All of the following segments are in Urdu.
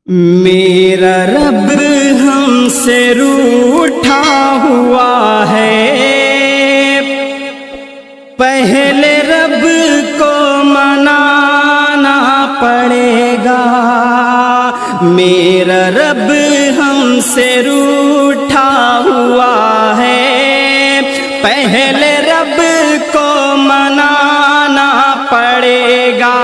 میرا رب ہم سے روٹھا ہوا ہے، پہلے رب کو منانا پڑے گا۔ میرا رب ہم سے روٹھا ہوا ہے، پہلے رب کو منانا پڑے گا۔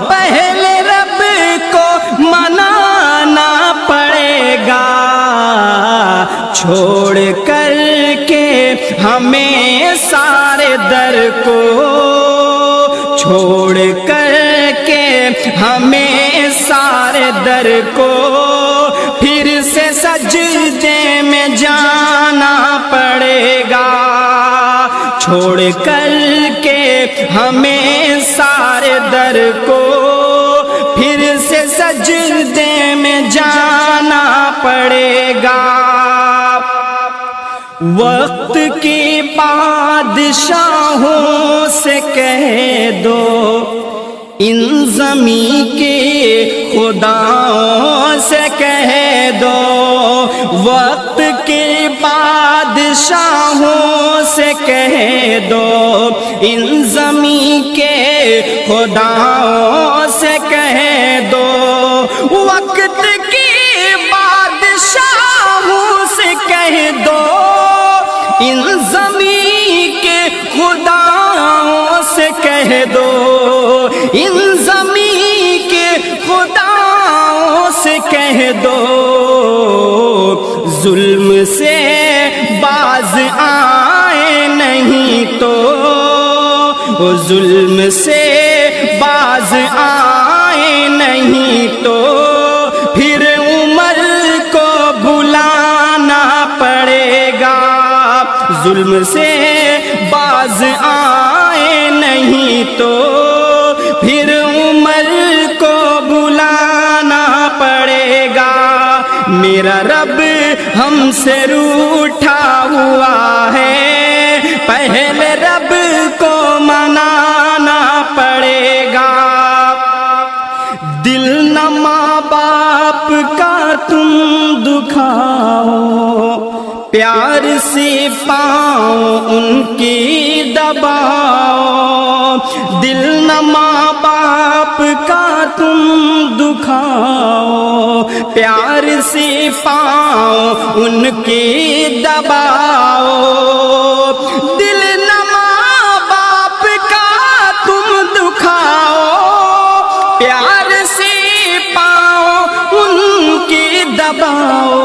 پہلے رب کو منانا پڑے گا، چھوڑ کر کے ہمیں سارے در کو، چھوڑ کر کے ہمیں سارے در کو، پھر سے سجدے میں جانا پڑے گا۔ چھوڑ کر کے ہمیں سارے در کو، پھر سے سجدے میں جانا پڑے گا۔ وقت کی بادشاہوں سے کہہ دو، ان زمین کے خداؤں سے کہہ دو، وقت کی بادشاہوں سے کہہ دو، ان زمین کے خداؤں سے کہہ دو، وقت کی بادشاہوں سے کہہ دو، ان زمین کے خداؤں سے کہہ دو، ان زمین کے خداؤں سے کہہ دو، ظلم سے باز آئے نہیں تو، ظلم سے باز آئے نہیں تو، پھر عمر کو بلانا پڑے گا۔ ظلم سے باز آئے نہیں تو، پھر عمر کو بلانا پڑے گا۔ میرا رب ہم سے روٹھا ہوا ہے، پہلے رب کو منانا پڑے گا۔ دل نہ ماں باپ کا تم دکھاؤ، پیار سے پاؤں ان کی دباؤ، دل نہ ماں باپ کا تم دکھاؤ، پیار سے پاؤں ان کی دباؤ، دل نہ ماں باپ کا تم دکھاؤ، پیار سے پاؤں ان کی دباؤ،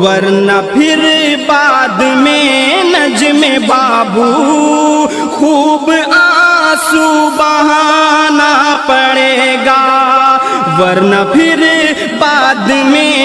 ورنہ پھر بعد میں نجم بابو خوب آنسو بہانا پڑے گا، ورنہ پھر بعد میں